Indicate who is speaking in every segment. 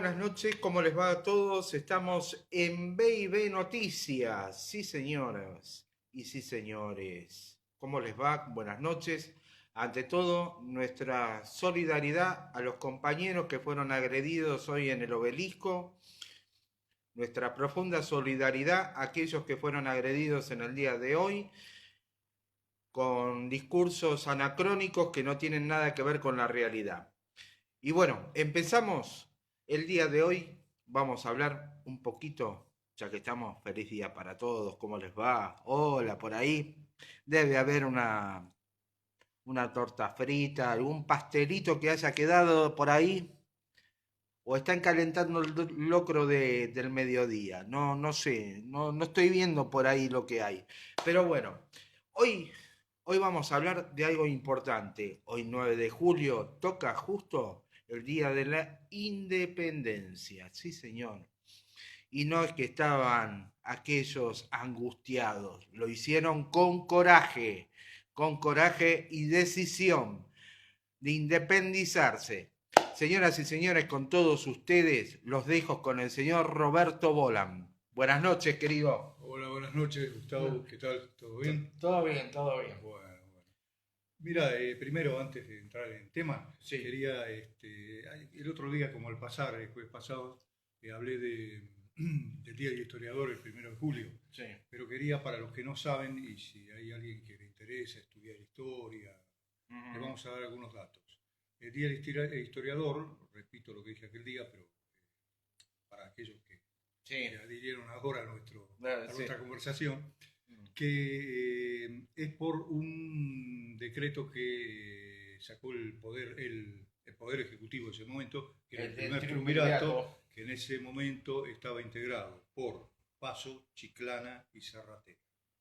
Speaker 1: buenas noches, ¿cómo les va a todos? Estamos en B&B Noticias, sí señoras y sí señores. ¿Cómo les va? Buenas noches. Ante todo, nuestra solidaridad a los compañeros que fueron agredidos hoy en el obelisco, nuestra profunda solidaridad a aquellos que fueron agredidos en el día de hoy con discursos anacrónicos que no tienen nada que ver con la realidad. Y bueno, empezamos el día de hoy. Vamos a hablar un poquito, ya que estamos, feliz día para todos, ¿cómo les va? Hola, por ahí. Debe haber una torta frita, algún pastelito que haya quedado por ahí. O están calentando el locro del mediodía. No, no sé, no estoy viendo por ahí lo que hay. Pero bueno, hoy, hoy vamos a hablar de algo importante. Hoy 9 de julio toca justo el Día de la Independencia. Sí, señor. Y no es que estaban aquellos angustiados, lo hicieron con coraje y decisión de independizarse. Señoras y señores, con todos ustedes los dejo con el señor Roberto Bolan. Buenas noches, querido.
Speaker 2: Hola, buenas noches, Gustavo. ¿Qué tal? ¿Todo bien?
Speaker 1: Todo bien, todo bien.
Speaker 2: Bueno, bueno. Mira, primero, antes de entrar en tema,
Speaker 1: Sí.
Speaker 2: quería, el otro día, como al pasar, el jueves pasado, hablé del Día del Historiador, el 1 de julio,
Speaker 1: Sí.
Speaker 2: pero quería, para los que no saben, y si hay alguien que le interesa estudiar historia, le vamos a dar algunos datos. El Día del Historiador, repito lo que dije aquel día, pero para aquellos
Speaker 1: Sí.
Speaker 2: que adhirieron ahora a, a
Speaker 1: Sí.
Speaker 2: nuestra conversación, que es por un decreto que sacó el Poder Ejecutivo en ese momento, que era el primer triunvirato, que en ese momento estaba integrado por Paso, Chiclana y Zarratea.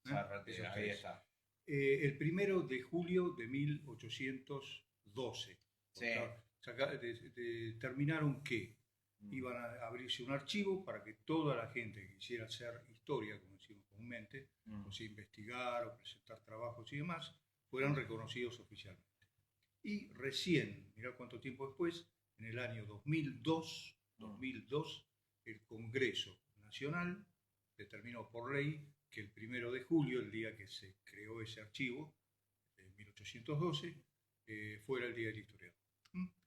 Speaker 1: Zarratea, ahí está.
Speaker 2: El 1 de julio de 1812.
Speaker 1: Sí.
Speaker 2: Determinaron que iban a abrirse un archivo para que toda la gente que quisiera hacer historia, como decimos comúnmente, o sea, investigar o presentar trabajos y demás, fueran reconocidos oficialmente. Y recién, mirá cuánto tiempo después, en el año 2002, el Congreso Nacional determinó por ley que el 1 de julio, el día que se creó ese archivo, en 1812, fuera el Día del Historiador.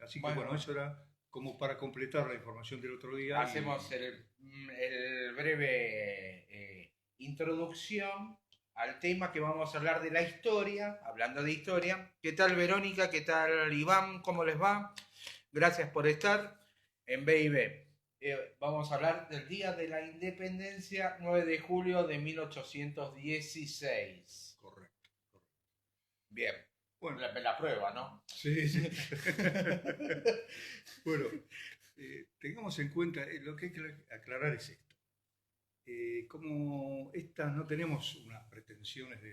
Speaker 2: Así que bueno, eso era como para completar la información del otro día.
Speaker 1: Hacemos el breve introducción al tema que vamos a hablar de la historia, hablando de historia. ¿Qué tal Verónica? ¿Qué tal Iván? ¿Cómo les va? Gracias por estar en B&B. Vamos a hablar del Día de la Independencia, 9 de julio de 1816.
Speaker 2: Correcto.
Speaker 1: Bien.
Speaker 2: Bueno,
Speaker 1: la prueba, ¿no?
Speaker 2: Sí, sí. Bueno, tengamos en cuenta, lo que hay que aclarar es esto. Como estas no tenemos unas pretensiones de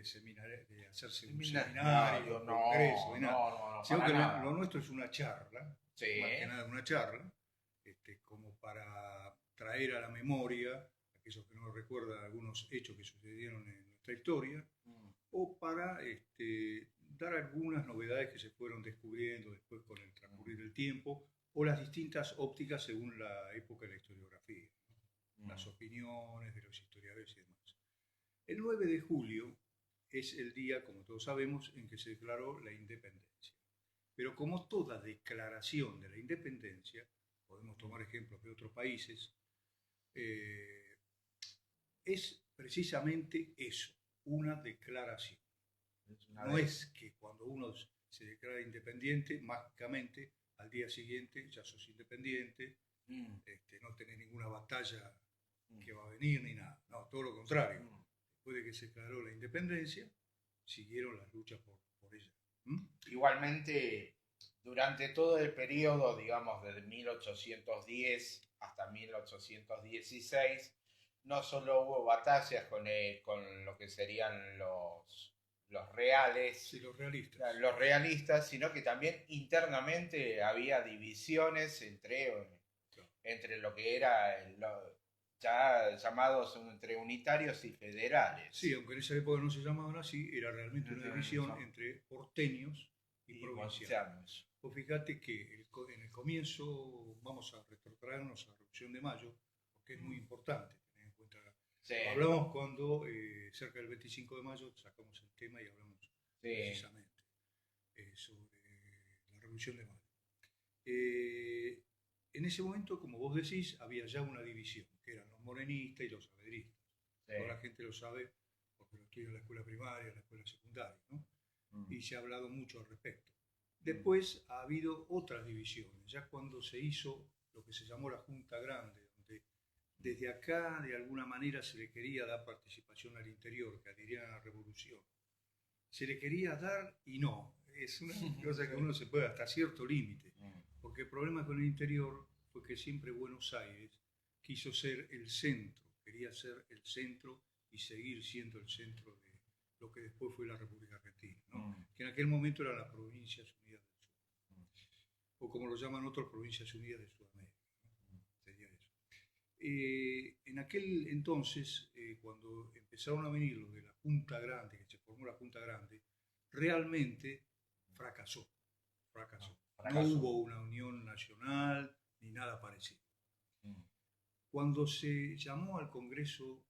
Speaker 2: hacerse un seminario, un congreso,
Speaker 1: no,
Speaker 2: sino que lo nuestro es una charla,
Speaker 1: sí.
Speaker 2: Más que nada una charla, como para traer a la memoria aquellos que no recuerdan algunos hechos que sucedieron en nuestra historia, o para dar algunas novedades que se fueron descubriendo después con el transcurrir del tiempo, o las distintas ópticas según la época de la historiografía, las opiniones de los historiadores y demás. El 9 de julio es el día, como todos sabemos, en que se declaró la independencia. Pero como toda declaración de la independencia, podemos tomar ejemplos de otros países, es precisamente eso, una declaración. No es que cuando uno se declara independiente, mágicamente al día siguiente ya sos independiente, no tenés ninguna batalla que va a venir ni nada. No, todo lo contrario. Después de que se declaró la independencia, siguieron las luchas por ella.
Speaker 1: Igualmente, durante todo el periodo, digamos, desde 1810 hasta 1816, no solo hubo batallas con lo que serían los reales,
Speaker 2: sí,
Speaker 1: los realistas, sino que también internamente había divisiones entre lo que era ya llamados entre unitarios y federales.
Speaker 2: Sí, aunque en esa época no se llamaban así, era realmente una división entre porteños y provincial. Vos fíjate que en el comienzo, vamos a retrotraernos a la Revolución de Mayo, porque es muy importante tener en cuenta.
Speaker 1: Sí.
Speaker 2: Hablamos cuando, cerca del 25 de mayo, sacamos el tema y hablamos precisamente sobre la Revolución de Mayo. En ese momento, como vos decís, había ya una división, que eran los morenistas y los saavedristas. Sí. Toda la gente lo sabe porque lo estudia en la escuela primaria, en la escuela secundaria, ¿no? Y se ha hablado mucho al respecto. Después ha habido otras divisiones, ya cuando se hizo lo que se llamó la Junta Grande, donde desde acá de alguna manera se le quería dar participación al interior, que adhirían a la revolución. Se le quería dar y no, es una cosa que uno se puede hasta cierto límite, porque el problema con el interior fue que siempre Buenos Aires quiso ser el centro, quería ser el centro y seguir siendo el centro de lo que después fue la República Argentina, ¿no? Que en aquel momento eran las Provincias Unidas del Sur, o como lo llaman otros, Provincias Unidas de Sudamérica, ¿no? Sería eso. En aquel entonces, cuando empezaron a venir los de la Junta Grande, que se formó la Junta Grande, realmente fracasó. No hubo una unión nacional ni nada parecido. Cuando se llamó al Congreso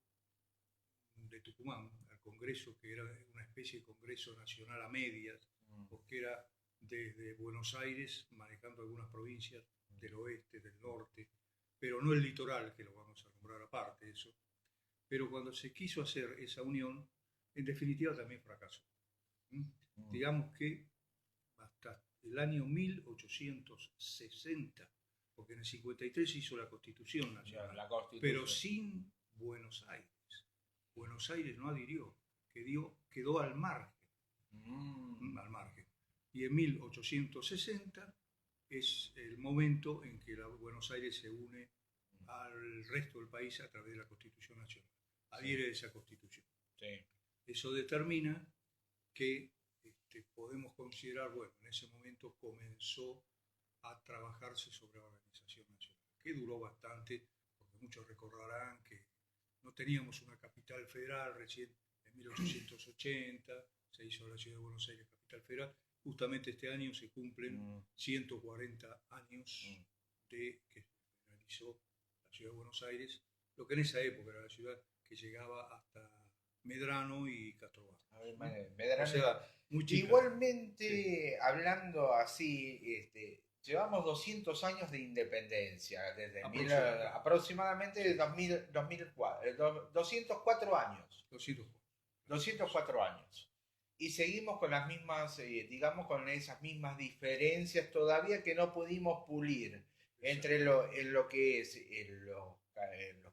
Speaker 2: de Tucumán, al Congreso que era una especie de Congreso Nacional a medias, porque era desde Buenos Aires, manejando algunas provincias del oeste, del norte, pero no el litoral, que lo vamos a nombrar aparte, eso. Pero cuando se quiso hacer esa unión, en definitiva también fracasó. Digamos que hasta el año 1860, porque en el 53 se hizo la Constitución Nacional, pero sin Buenos Aires. Buenos Aires no adhirió, quedó al margen. Al margen. Y en 1860 es el momento en que Buenos Aires se une al resto del país a través de la Constitución Nacional. Adhiere a esa Constitución.
Speaker 1: Sí.
Speaker 2: Eso determina que podemos considerar, bueno, en ese momento comenzó a trabajarse sobre la organización nacional, que duró bastante, porque muchos recordarán que no teníamos una capital federal recién en 1880, se hizo la ciudad de Buenos Aires capital federal. Justamente este año se cumplen 140 años de que se federalizó la ciudad de Buenos Aires, lo que en esa época era la ciudad que llegaba hasta Medrano y Castrobar.
Speaker 1: Medrano, o sea, igualmente, sí. Hablando así, llevamos 200 años de independencia, desde aproximadamente 2004, 204 años. 204 años. Y seguimos con las mismas, digamos, con esas mismas diferencias todavía que no pudimos pulir entre lo que es los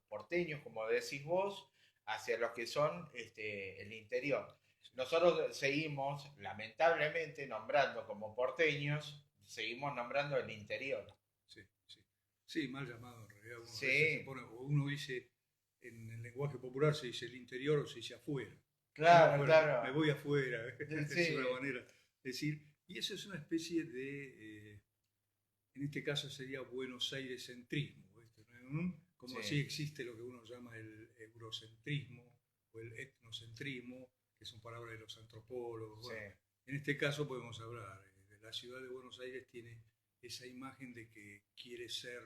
Speaker 1: porteños, como decís vos, hacia los que son el interior. Nosotros seguimos, lamentablemente, nombrando como porteños, seguimos nombrando el interior.
Speaker 2: Sí, mal llamado en realidad. Uno dice, en el lenguaje popular se dice el interior o se dice afuera.
Speaker 1: Claro, claro.
Speaker 2: Me voy afuera, es una manera de decir. Y eso es una especie de, en este caso sería Buenos Aires centrismo, ¿no? Como así existe lo que uno llama el eurocentrismo o el etnocentrismo, que son palabras de los antropólogos. Bueno, en este caso podemos hablar de la ciudad de Buenos Aires, tiene esa imagen de que quiere ser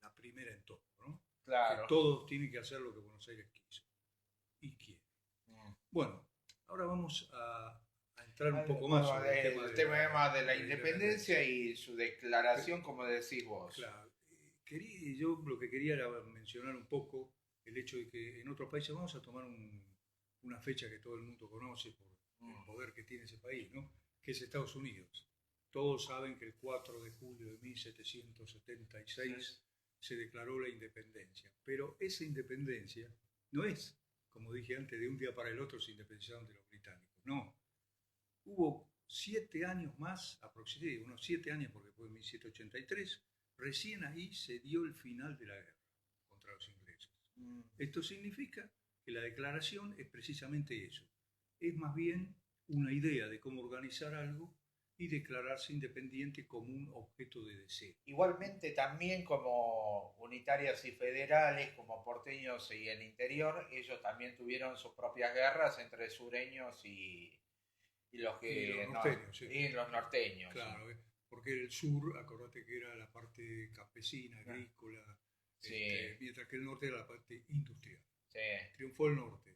Speaker 2: la primera en todo, ¿no?
Speaker 1: Claro.
Speaker 2: Que todos tienen que hacer lo que Buenos Aires quiso y quiere. Bueno, ahora vamos a entrar un poco más sobre
Speaker 1: el tema de la independencia y su declaración, como decís vos.
Speaker 2: Claro. Yo lo que quería era mencionar un poco el hecho de que en otros países vamos a tomar una fecha que todo el mundo conoce por el poder que tiene ese país, ¿no? Que es Estados Unidos. Todos saben que el 4 de julio de 1776 se declaró la independencia, pero esa independencia no es, como dije antes, de un día para el otro se independizaron de los británicos, no. Hubo 7 años más, aproximadamente unos 7 años, porque fue en 1783, recién ahí se dio el final de la guerra contra los ingleses. Esto significa que la declaración es precisamente eso. Es más bien una idea de cómo organizar algo y declararse independiente como un objeto de deseo.
Speaker 1: Igualmente también como unitarias y federales, como porteños y el interior, ellos también tuvieron sus propias guerras entre sureños y Y los
Speaker 2: y los
Speaker 1: que
Speaker 2: norteños, sí.
Speaker 1: y los norteños.
Speaker 2: Claro, porque el sur, acordate que era la parte campesina, agrícola,
Speaker 1: Sí,
Speaker 2: mientras que el norte era la parte industrial.
Speaker 1: sí,
Speaker 2: Triunfó el norte,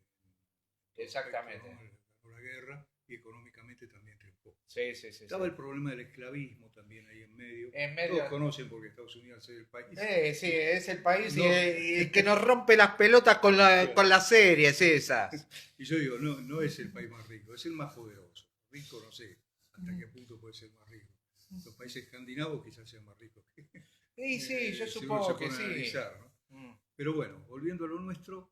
Speaker 1: exactamente.
Speaker 2: ¿no? Ganó la guerra y económicamente también triunfó.
Speaker 1: Sí, sí, sí,
Speaker 2: Estaba
Speaker 1: sí.
Speaker 2: el problema del esclavismo también ahí en medio.
Speaker 1: En medio.
Speaker 2: Todos conocen porque Estados Unidos es el país.
Speaker 1: Sí, es el país
Speaker 2: No.
Speaker 1: y que nos rompe las pelotas con las series esas.
Speaker 2: Y yo digo, no es el país más rico, es el más poderoso. Rico no sé hasta qué punto puede ser más rico. Los países escandinavos quizás sean más ricos.
Speaker 1: Y sí, yo
Speaker 2: Si uno
Speaker 1: supongo
Speaker 2: se
Speaker 1: que
Speaker 2: pone a
Speaker 1: sí.
Speaker 2: analizar, ¿no? Pero bueno, volviendo a lo nuestro,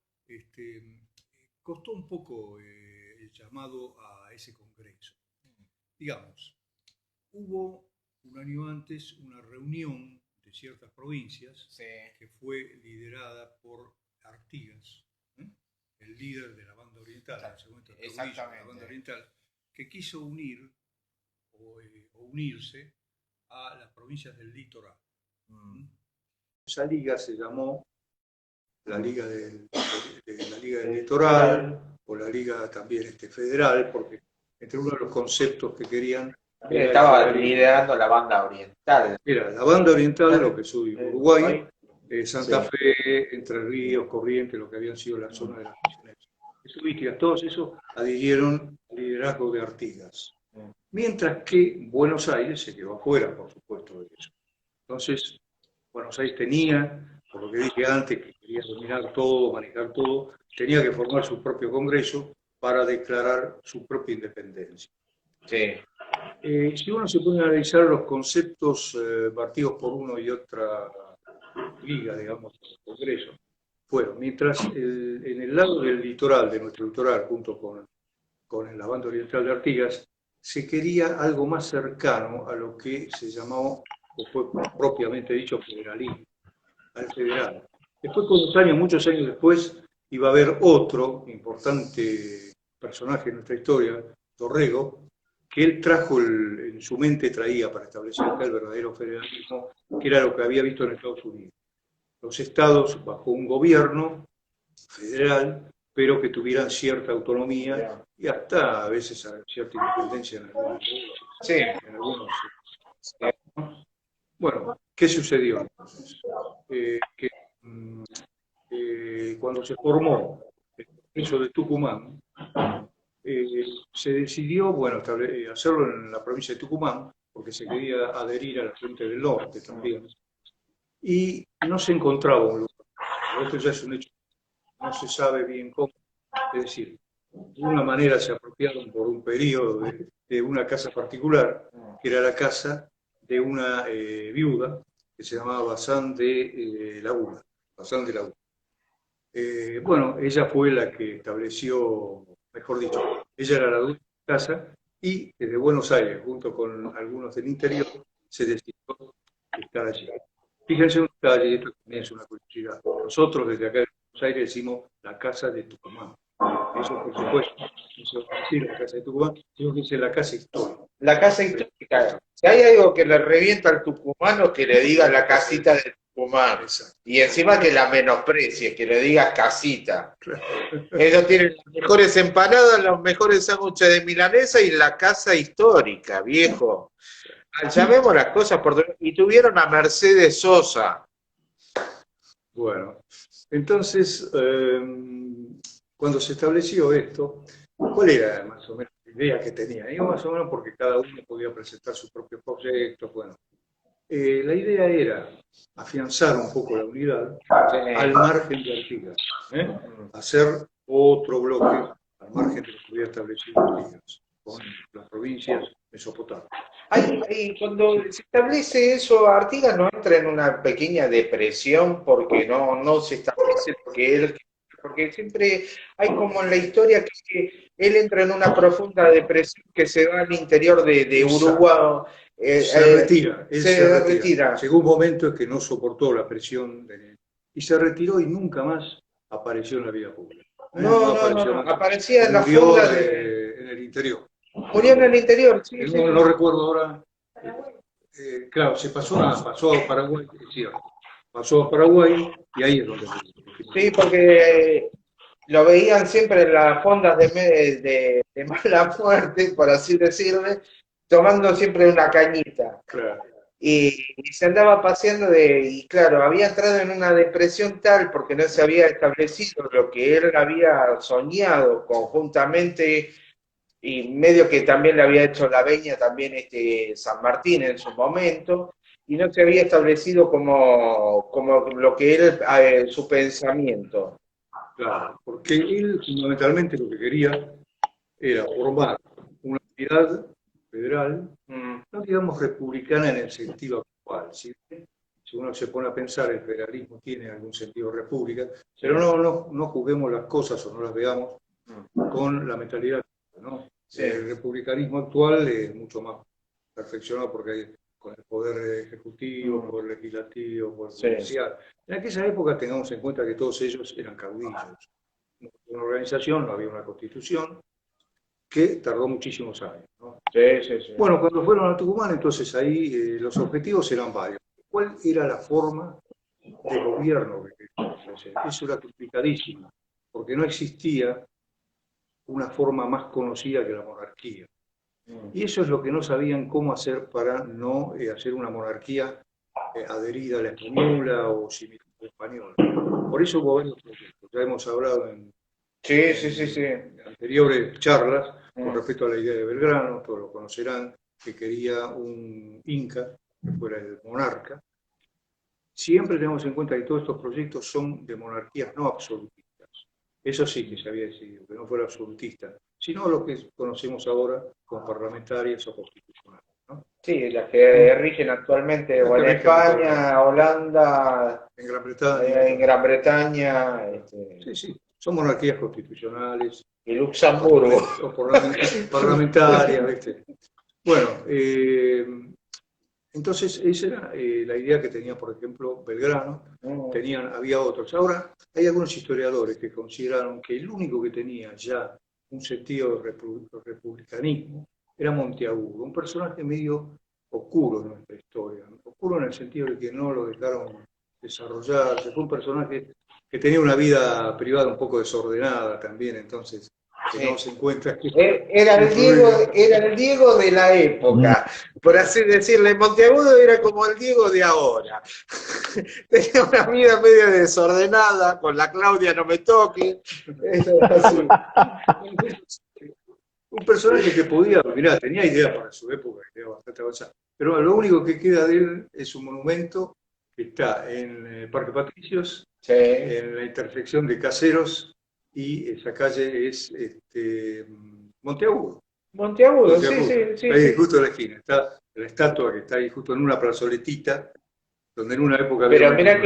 Speaker 2: costó un poco el llamado a ese congreso. Digamos, hubo un año antes una reunión de ciertas provincias
Speaker 1: Sí.
Speaker 2: que fue liderada por Artigas, el líder de la banda oriental, en ese momento el caudillo de la banda oriental, que quiso unir o unirse a las provincias del litoral. Esa liga se llamó la Liga del Litoral, o la Liga también federal, porque entre uno de los conceptos que querían
Speaker 1: Estaba liderando la banda oriental.
Speaker 2: Era la banda oriental, lo que es Uruguay, Santa Fe, Entre Ríos, Corrientes, lo que habían sido la zona de las misiones jesuíticas, todos esos adhirieron al liderazgo de Artigas. Mientras que Buenos Aires se quedó afuera, por supuesto, de eso. Entonces, Buenos Aires tenía, por lo que dije antes, que quería dominar todo, manejar todo, tenía que formar su propio congreso para declarar su propia independencia.
Speaker 1: Sí.
Speaker 2: Si uno se pone a analizar los conceptos partidos por uno y otra liga, digamos, del Congreso, fueron, mientras en el lado del litoral, de nuestro litoral, junto con la banda oriental de Artigas, se quería algo más cercano a lo que se llamó, o fue propiamente dicho, federalismo, al federal. Después, con los años, muchos años después, iba a haber otro importante personaje en nuestra historia, Dorrego, que él trajo, en su mente traía para establecer acá el verdadero federalismo, que era lo que había visto en Estados Unidos. Los estados bajo un gobierno federal, pero que tuvieran cierta autonomía y hasta a veces cierta independencia en algunos.
Speaker 1: Sí.
Speaker 2: Bueno, ¿qué sucedió entonces? Cuando se formó el Congreso de Tucumán, se decidió, bueno, hacerlo en la provincia de Tucumán, porque se quería adherir a la Frente del Norte también, y no se encontraba un lugar. Esto ya es un hecho, no se sabe bien cómo, es decir, de una manera se apropiaron por un periodo de una casa particular, que era la casa de una viuda que se llamaba Bazán de Laguna. Bazán de Laguna. Bueno, ella fue la que estableció, mejor dicho, ella era la dueña de la casa y desde Buenos Aires, junto con algunos del interior, se decidió estar allí. Fíjense un detalle, esto también es una curiosidad. Nosotros desde acá de Buenos Aires decimos la casa de Tucumán. Eso, por supuesto, no se va a decir la casa de Tucumán, sino que dice la casa histórica.
Speaker 1: La casa histórica. Si hay algo que le revienta al tucumano, que le diga la casita de Tucumán.
Speaker 2: Exacto.
Speaker 1: Y encima que la menosprecie, que le digas casita. Ellos tienen las mejores empanadas, los mejores sándwiches de milanesa y la casa histórica, viejo. Llamemos las cosas por... Y tuvieron a Mercedes Sosa.
Speaker 2: Bueno, entonces, cuando se estableció esto, ¿cuál era más o menos la idea que tenía? Digo más o menos porque cada uno podía presentar sus propios proyectos. Bueno, la idea era afianzar un poco la unidad al margen de Artigas, hacer otro bloque al margen de lo que había establecido Artigas, con las provincias mesopotámicas.
Speaker 1: Cuando se establece eso, Artigas no entra en una pequeña depresión porque no se establece porque siempre hay como en la historia que él entra en una profunda depresión que se va al interior de Uruguay.
Speaker 2: Se retira. Llegó un momento en que no soportó la presión y se retiró y nunca más apareció en la vida pública.
Speaker 1: No, aparecía en la funda
Speaker 2: en el interior.
Speaker 1: Murió en el interior, sí.
Speaker 2: No recuerdo ahora. Claro, se pasó a Paraguay, es cierto. Pasó a Paraguay y ahí es donde...
Speaker 1: Sí, porque lo veían siempre en las fondas de mala muerte, por así decirle, tomando siempre una cañita.
Speaker 2: Claro.
Speaker 1: Y se andaba paseando y claro, había entrado en una depresión tal porque no se había establecido lo que él había soñado conjuntamente y medio que también le había hecho la veña también San Martín en su momento, y no se había establecido como lo que era su pensamiento.
Speaker 2: Claro, porque él fundamentalmente lo que quería era formar una unidad federal,
Speaker 1: Mm,
Speaker 2: no digamos republicana en el sentido actual. Si uno se pone a pensar, el federalismo tiene algún sentido república, pero no juguemos las cosas o no las veamos
Speaker 1: mm,
Speaker 2: con la mentalidad, ¿no?
Speaker 1: sí,
Speaker 2: El republicanismo actual es mucho más perfeccionado porque hay con el poder ejecutivo,
Speaker 1: mm,
Speaker 2: poder legislativo, poder
Speaker 1: sí,
Speaker 2: judicial. En aquella época tengamos en cuenta que todos ellos eran caudillos. No había una organización, no había una constitución, que tardó muchísimos años, ¿no?
Speaker 1: sí, sí, sí.
Speaker 2: Bueno, cuando fueron a Tucumán, entonces ahí los objetivos eran varios. ¿Cuál era la forma de gobierno que querían hacer? Eso era complicadísimo, porque no existía una forma más conocida que la monarquía.
Speaker 1: Mm,
Speaker 2: Y eso es lo que no sabían cómo hacer para no hacer una monarquía adherida a la española o similar a la española. Por eso hubo varios proyectos. Ya hemos hablado
Speaker 1: sí, sí, sí, sí.
Speaker 2: en anteriores charlas con
Speaker 1: Mm,
Speaker 2: respecto a la idea de Belgrano, todos lo conocerán, que quería un inca que fuera el monarca. Siempre tenemos en cuenta que todos estos proyectos son de monarquías no absolutistas. Eso sí que se había decidido, que no fuera absolutista, sino lo que conocemos ahora como parlamentarias o constitucionales, ¿no?
Speaker 1: sí, las que rigen actualmente
Speaker 2: Las
Speaker 1: o
Speaker 2: que
Speaker 1: en
Speaker 2: rigen actualmente
Speaker 1: España, Holanda,
Speaker 2: en Gran Bretaña,
Speaker 1: en Gran Bretaña,
Speaker 2: sí, sí, son monarquías constitucionales
Speaker 1: y
Speaker 2: o,
Speaker 1: Luxemburgo.
Speaker 2: parlamentarias, ¿viste? Bueno, entonces esa era la idea que tenía, por ejemplo, Belgrano.
Speaker 1: Mm,
Speaker 2: Había otros. Ahora, hay algunos historiadores que consideraron que el único que tenía ya un sentido de republicanismo era Monteagudo, un personaje medio oscuro en nuestra historia. Oscuro en el sentido de que no lo dejaron desarrollarse. Fue un personaje que tenía una vida privada un poco desordenada también, entonces
Speaker 1: sí.
Speaker 2: tengamos en cuenta que
Speaker 1: Era el Diego,
Speaker 2: influye.
Speaker 1: era el Diego de la época, por así decirle. Monteagudo era como el Diego de ahora. Tenía una vida medio desordenada, con la Claudia no me toque. Eso era así.
Speaker 2: Un personaje que podía, mirá, tenía ideas para su época, ideas bastante avanzadas, pero lo único que queda de él es un monumento que está en el Parque Patricios,
Speaker 1: Sí.
Speaker 2: en la intersección de Caseros, y esa calle es Monteagudo.
Speaker 1: Monteagudo, sí,
Speaker 2: Monteagudo.
Speaker 1: sí, sí,
Speaker 2: Ahí,
Speaker 1: sí.
Speaker 2: justo en la esquina, está la estatua que está ahí justo en una plazoletita, donde en una época había
Speaker 1: Pero mira
Speaker 2: una.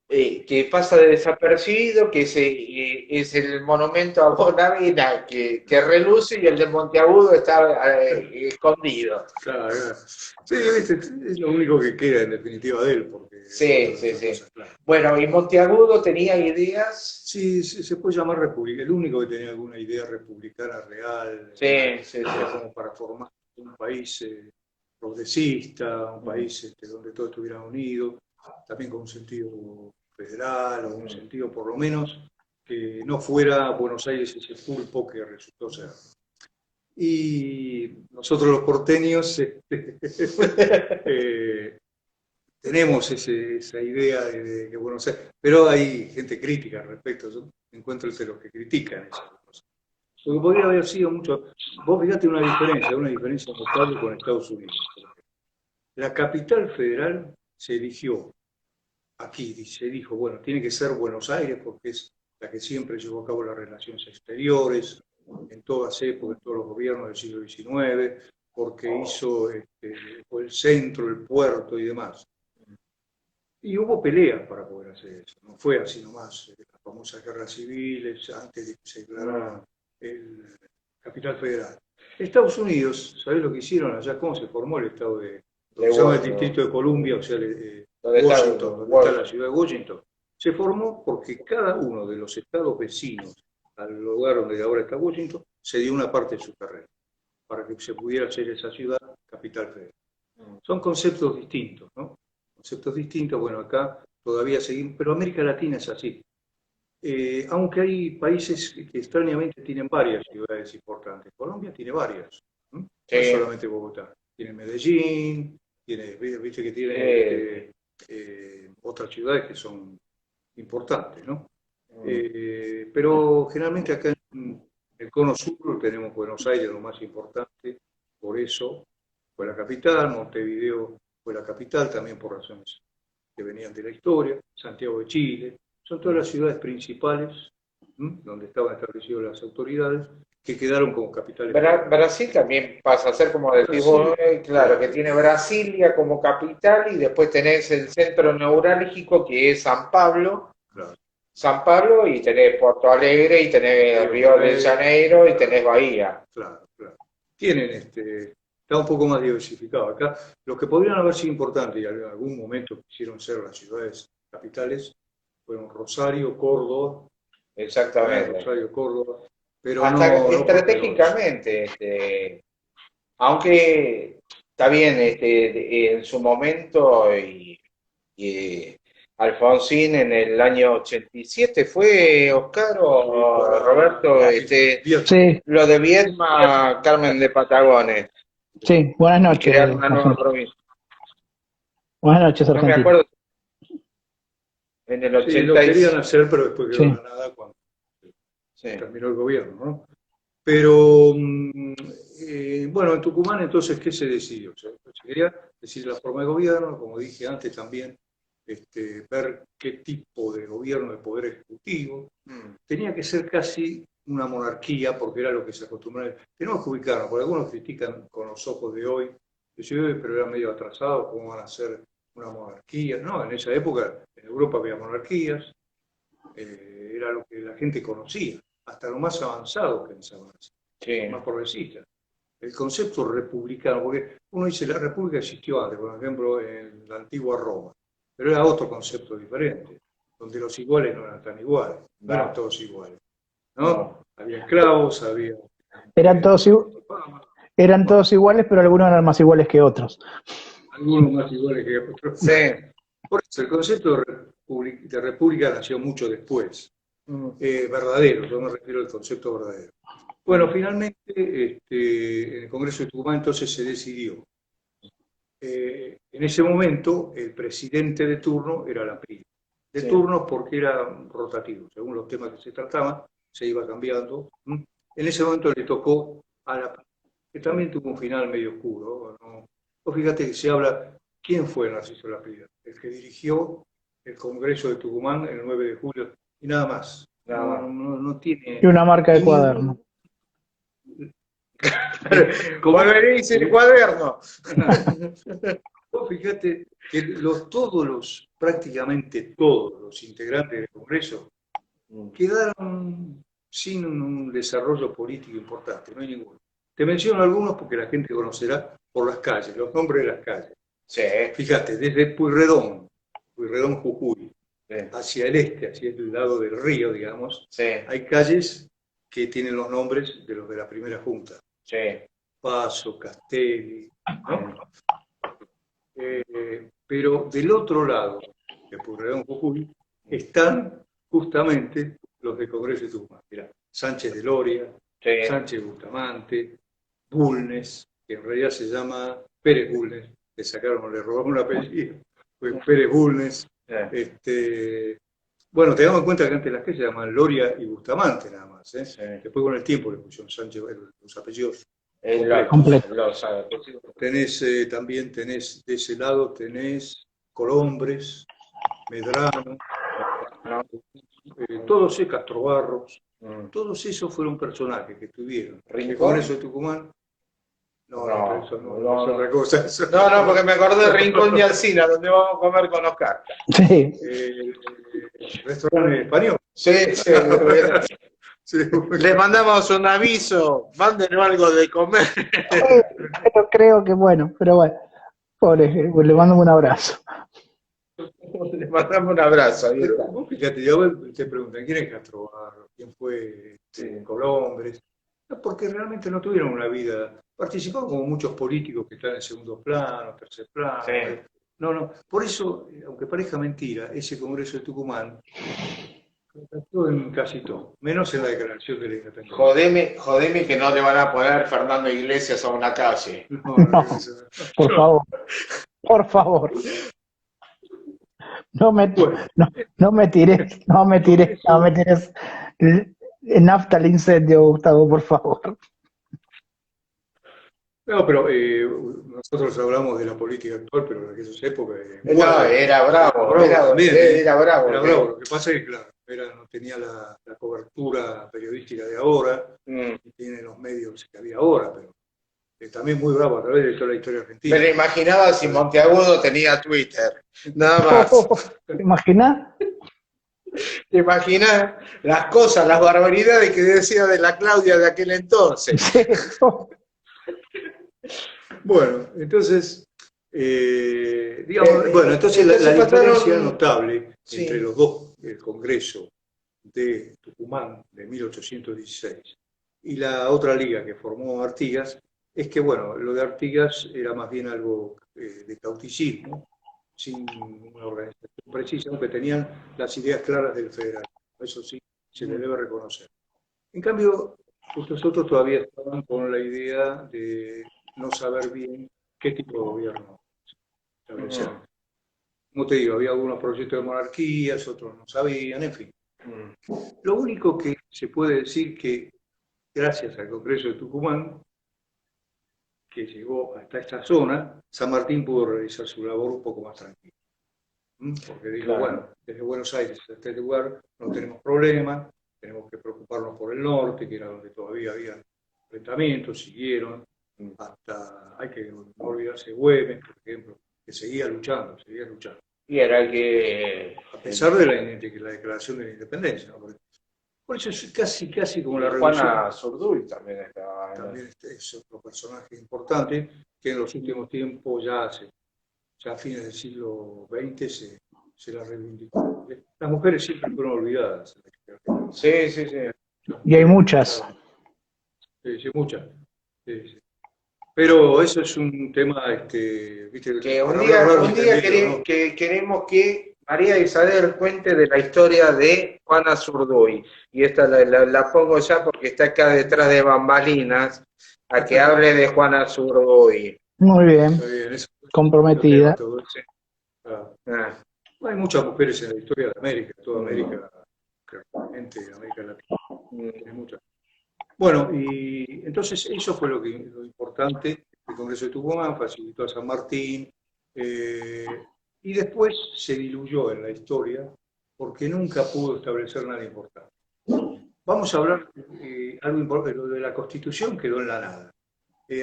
Speaker 1: que pasa de desapercibido, que es el monumento a Bonavena que reluce y el de Monteagudo está escondido.
Speaker 2: Claro, claro. Sí, viste, es lo único que queda en definitiva de él, porque
Speaker 1: Sí,
Speaker 2: todas las
Speaker 1: sí,
Speaker 2: otras
Speaker 1: sí.
Speaker 2: cosas, claro.
Speaker 1: Bueno, y Monteagudo tenía ideas.
Speaker 2: Sí, se puede llamar república, el único que tenía alguna idea republicana real,
Speaker 1: Sí, sí, sí.
Speaker 2: como para formar un país progresista, un
Speaker 1: Mm,
Speaker 2: país donde todos estuvieran unidos, también con un sentido federal o un
Speaker 1: mm.
Speaker 2: sentido por lo menos que no fuera Buenos Aires ese pulpo que resultó ser. Y nosotros los porteños eh, tenemos esa idea de que Buenos Aires, pero hay gente crítica al respecto. Yo encuentro entre los que critican esas cosas. Porque podría haber sido mucho. Vos fíjate una diferencia notable con Estados Unidos. La capital federal se eligió aquí, se dijo, bueno, tiene que ser Buenos Aires porque es la que siempre llevó a cabo las relaciones exteriores, en todas épocas, en todos los gobiernos del siglo XIX, porque fue el centro, el puerto y demás. Y hubo peleas para poder hacer eso, no fue así nomás, las famosas guerras civiles antes de que se declarara el capital federal. Estados Unidos, ¿sabés lo que hicieron allá? ¿Cómo se formó el estado lo
Speaker 1: De
Speaker 2: que se llama el
Speaker 1: Washington.
Speaker 2: Distrito de Columbia, o sea,
Speaker 1: ¿Dónde está
Speaker 2: Washington, donde está la
Speaker 1: Washington?
Speaker 2: ciudad de Washington? Se formó porque cada uno de los estados vecinos al lugar donde ahora está Washington se dio una parte de su terreno para que se pudiera hacer esa ciudad capital federal. Son conceptos distintos, ¿no? Conceptos distintos, bueno, acá todavía seguimos, pero América Latina es así. aunque hay países que extrañamente tienen varias ciudades importantes. Colombia tiene varias, ¿no? No es
Speaker 1: Sí.
Speaker 2: solamente Bogotá. Tiene Medellín, viste que tiene otras ciudades que son importantes, ¿no? Pero generalmente acá en el cono sur tenemos Buenos Aires, lo más importante, por eso fue la capital, Montevideo fue la capital, también por razones que venían de la historia, Santiago de Chile, son todas las ciudades principales, donde estaban establecidas las autoridades, que quedaron como capitales.
Speaker 1: Brasil también pasa a ser, como decís vos, claro, que tiene Brasilia como capital y después tenés el centro neurálgico que es San Pablo.
Speaker 2: Claro.
Speaker 1: San Pablo y tenés Porto Alegre y tenés Río de Janeiro y tenés Bahía.
Speaker 2: Claro, claro. Tienen está un poco más diversificado. Acá, los que podrían haber sido importantes y en algún momento quisieron ser las ciudades capitales fueron Rosario, Córdoba.
Speaker 1: Exactamente.
Speaker 2: Rosario, Córdoba. Pero
Speaker 1: hasta
Speaker 2: no,
Speaker 1: estratégicamente, aunque está bien, en su momento y Alfonsín en el año 87 fue Oscar o Roberto,
Speaker 3: Sí,
Speaker 1: lo de Viedma, Carmen de Patagones,
Speaker 3: sí, buenas noches.
Speaker 1: crear una nueva
Speaker 3: Argentino.
Speaker 1: provincia.
Speaker 3: Buenas noches,
Speaker 1: No me
Speaker 3: Argentina.
Speaker 1: acuerdo, en el
Speaker 2: sí, lo
Speaker 1: 86.
Speaker 2: querían hacer, pero después quedó
Speaker 3: Sí.
Speaker 2: en la nada cuando
Speaker 1: Sí.
Speaker 2: terminó el gobierno, ¿no? Pero, bueno, en Tucumán entonces, ¿qué se decidió? Se quería decir la forma de gobierno, como dije antes también, ver qué tipo de gobierno de poder ejecutivo. Tenía que ser casi una monarquía, porque era lo que se acostumbraba. Tenemos que ubicarnos, porque algunos critican con los ojos de hoy, dicen, pero era medio atrasado, ¿cómo van a ser una monarquía? No, en esa época en Europa había monarquías, era lo que la gente conocía, hasta lo más avanzado pensaban así,
Speaker 1: Sí.
Speaker 2: más progresistas. El concepto republicano, porque uno dice la república existió antes, por ejemplo, en la antigua Roma, pero era otro concepto diferente, donde los iguales no eran tan iguales, no eran todos iguales, ¿no? Había esclavos, había...
Speaker 3: Eran todos iguales, pero algunos eran más iguales que otros.
Speaker 2: Algunos más iguales que otros.
Speaker 1: Sí.
Speaker 2: Por eso el concepto de república nació mucho después. Verdadero, yo me refiero al concepto verdadero. Bueno, finalmente en el Congreso de Tucumán entonces se decidió. En ese momento el presidente de turno era Laprida. De turno porque era rotativo, según los temas que se trataban, se iba cambiando. En ese momento le tocó a Laprida, que también tuvo un final medio oscuro, ¿no? Vos fíjate que se habla, ¿quién fue Narciso Laprida? El que dirigió el Congreso de Tucumán el 9 de julio, y nada más. No tiene...
Speaker 3: Y una marca de cuaderno.
Speaker 1: Volvería a decir el cuaderno.
Speaker 2: Vos fíjate que prácticamente todos los integrantes del Congreso quedaron sin un desarrollo político importante, no hay ninguno. Te menciono algunos porque la gente conocerá por las calles, los nombres de las calles.
Speaker 1: Sí.
Speaker 2: Fíjate, desde Pueyrredón, Jujuy, hacia el este, hacia el lado del río, digamos, hay calles que tienen los nombres de los de la primera junta.
Speaker 1: Sí.
Speaker 2: Paso, Castelli, ¿no? Pero del otro lado de Pueyrredón, Jujuy, están justamente los del Congreso de Tucumán. Mirá, Sánchez de Loria, Sánchez Bustamante, Bulnes, que en realidad se llama Pérez Bulnes, le robaron un apellido, fue Pérez Bulnes. Bueno, tengamos en cuenta que antes las calles se llamaban Loria y Bustamante nada más. Después con el tiempo le pusieron Sánchez, los apellidos. También tenés de ese lado, tenés Colombres, Medrano, todos Castro Barros, todos esos fueron personajes que tuvieron. El Congreso de Tucumán. No, eso no es otra cosa.
Speaker 1: No, porque me acordé de Rincón de Alsina, donde vamos a comer con Oscar.
Speaker 3: Sí.
Speaker 2: Restaurante español.
Speaker 1: Sí. Les mandamos un aviso, mándenos algo de comer.
Speaker 3: Pero creo que bueno, pobre, le mando un abrazo.
Speaker 1: Les mandamos un abrazo. Ahí está.
Speaker 2: Vos fíjate, yo te preguntan, ¿quién es Castro Barros? ¿Quién fue Colombres? Porque realmente no tuvieron una vida, participaron como muchos políticos que están en segundo plano, tercer plano. No, por eso, aunque parezca mentira, ese Congreso de Tucumán Fracasó en casi todo, menos en la declaración de la independencia.
Speaker 1: Jodeme que no le van a poner Fernando Iglesias a una calle.
Speaker 2: No,
Speaker 3: No,
Speaker 2: eso no.
Speaker 3: por favor, por favor. No me,
Speaker 2: Bueno,
Speaker 3: no, no me tires, no me tires, no me tires nafta al incendio, Gustavo, por favor.
Speaker 2: no, pero nosotros hablamos de la política actual, pero en aquellas épocas.
Speaker 1: No, era bravo,
Speaker 2: también,
Speaker 1: era bravo.
Speaker 2: era bravo. Lo que pasa es que, claro, no tenía la cobertura periodística de ahora, ni tiene los medios que había ahora, pero también muy bravo a través de toda la historia argentina.
Speaker 1: Me lo imaginaba si Monteagudo tenía Twitter, nada más.
Speaker 3: ¿Te imaginas?
Speaker 1: ¿Te imaginas las cosas, las barbaridades que decía de la Claudia de aquel entonces?
Speaker 2: Bueno, entonces, digamos, entonces la diferencia notable entre los dos, el Congreso de Tucumán de 1816 y la otra liga que formó Artigas, es que, bueno, lo de Artigas era más bien algo de cauticismo, sin una organización precisa, aunque tenían las ideas claras del federalismo. Eso sí, se le debe reconocer. En cambio, estos otros todavía estaban con la idea de no saber bien qué tipo de gobierno establecer. Como te digo, había algunos proyectos de monarquías, otros no sabían, en fin. Lo único que se puede decir que, gracias al Congreso de Tucumán, que llegó hasta esta zona, San Martín pudo realizar su labor un poco más tranquilo. Porque dijo, claro, bueno, desde Buenos Aires hasta este lugar no tenemos problemas, tenemos que preocuparnos por el norte, que era donde todavía había enfrentamientos, siguieron, hasta, hay que no olvidarse de Güemes, por ejemplo, que seguía luchando.
Speaker 1: Y era que...
Speaker 2: A pesar de la declaración de la independencia, ¿no? Por eso es casi como la revolución.
Speaker 1: Juana Zurduy también estaba.
Speaker 2: También es otro personaje importante que en los últimos tiempos, ya a fines del siglo XX, se la reivindicó. Las mujeres siempre fueron olvidadas.
Speaker 1: Sí.
Speaker 3: Y hay muchas.
Speaker 2: Sí, muchas. Sí. Pero eso es un tema, viste,
Speaker 1: que un día queremos que María Isabel cuente de la historia de Juana Zurduy. Y esta la pongo ya porque está acá detrás de bambalinas, a que hable de Juana Zurduy.
Speaker 3: Muy bien. Comprometida.
Speaker 2: Hay muchas mujeres en la historia de América, toda América, realmente América Latina. Tiene muchas. Bueno, y entonces eso fue lo importante. El Congreso de Tucumán facilitó a San Martín, y después se diluyó en la historia porque nunca pudo establecer nada importante. Vamos a hablar algo importante, lo de la Constitución quedó en la nada.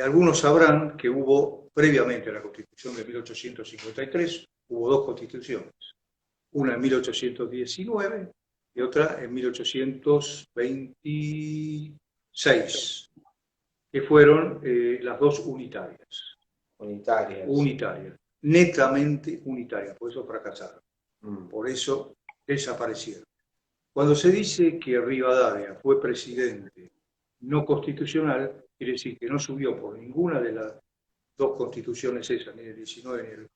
Speaker 2: Algunos sabrán que hubo, previamente a la Constitución de 1853, hubo dos constituciones. Una en 1819 y otra en 1826, que fueron las dos unitarias. Unitarias. Netamente unitarias, por eso fracasaron. Por eso desaparecieron. Cuando se dice que Rivadavia fue presidente no constitucional, quiere decir que no subió por ninguna de las dos constituciones esas, ni el 19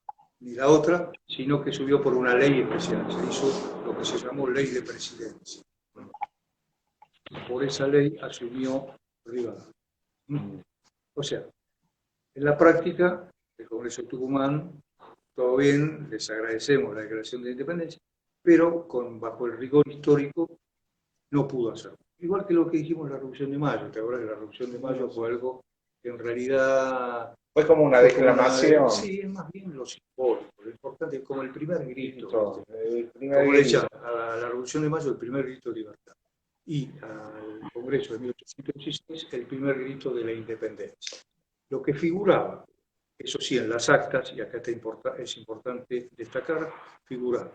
Speaker 2: ni la otra, sino que subió por una ley especial. Se hizo lo que se llamó ley de presidencia. Por esa ley asumió Rivadavia. O sea, en la práctica, el Congreso de Tucumán, todo bien, les agradecemos la declaración de independencia, pero bajo el rigor histórico no pudo hacerlo. Igual que lo que dijimos en la Revolución de Mayo. ¿Te acuerdas que la Revolución de Mayo fue algo que en realidad...
Speaker 1: Fue como una declamación.
Speaker 2: Sí, es más bien lo simbólico. Lo importante es como el primer grito.
Speaker 1: Como
Speaker 2: le decían a la Revolución de Mayo, el primer grito de libertad. Y al Congreso de 1816, el primer grito de la independencia. Lo que figuraba, eso sí, en las actas, y acá es importante destacar, figuraba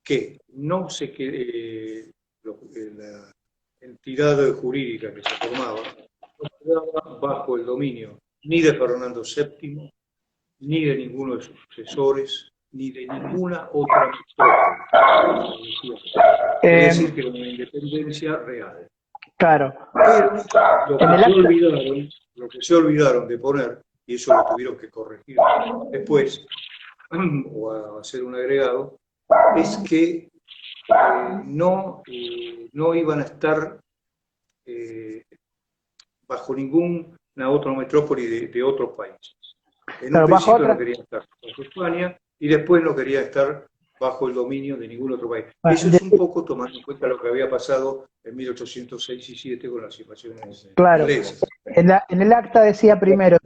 Speaker 2: que no se quede la entidad jurídica que se formaba no quedaba bajo el dominio ni de Fernando VII, ni de ninguno de sus sucesores, ni de ninguna otra metrópoli. Es decir, que era una independencia real.
Speaker 3: Claro.
Speaker 2: Pero lo que se olvidaron de poner, y eso lo tuvieron que corregir después, o hacer un agregado, es que no iban a estar bajo ninguna otra metrópoli de otros países. En
Speaker 3: Claro,
Speaker 2: un
Speaker 3: bajo
Speaker 2: principio
Speaker 3: otra.
Speaker 2: no querían estar bajo España y después no querían estar bajo el dominio de ningún otro país.
Speaker 3: Bueno,
Speaker 2: Eso es un poco tomando en cuenta lo que había pasado en 1806 y 7 con las invasiones
Speaker 3: Claro,
Speaker 2: inglesas.
Speaker 3: en el acta decía primero,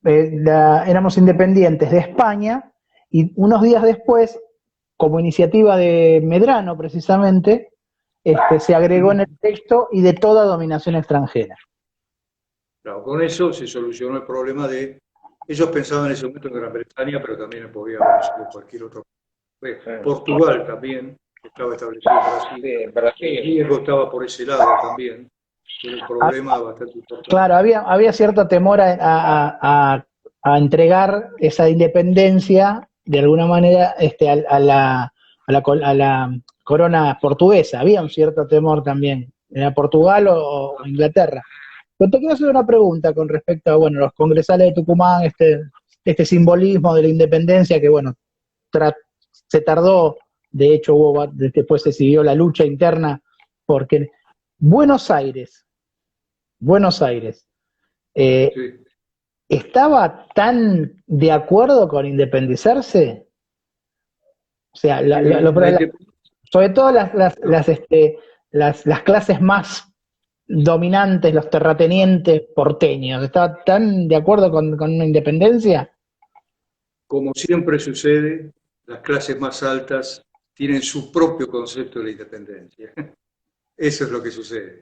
Speaker 3: éramos independientes de España, y unos días después, como iniciativa de Medrano precisamente, se agregó en el texto y de toda dominación extranjera.
Speaker 2: Claro, con eso se solucionó el problema de... Ellos pensaban en ese momento en Gran Bretaña, pero también podía haber sido cualquier otro país. Portugal también, que estaba establecido en Brasil. El riesgo estaba por ese lado también, pero el problema bastante importante.
Speaker 3: Claro, había cierto temor a entregar esa independencia de alguna manera a la corona portuguesa. Había un cierto temor también. ¿Era Portugal o Inglaterra? Pero te quiero hacer una pregunta con respecto a, bueno, los congresales de Tucumán, este simbolismo de la independencia que, bueno, se tardó, de hecho después se siguió la lucha interna, porque Buenos Aires,
Speaker 2: Sí.
Speaker 3: ¿estaba tan de acuerdo con independizarse? O sea, sobre todo las clases más dominantes, los terratenientes porteños, ¿estaba tan de acuerdo con una independencia?
Speaker 2: Como siempre sucede, las clases más altas tienen su propio concepto de la independencia. Eso es lo que sucede.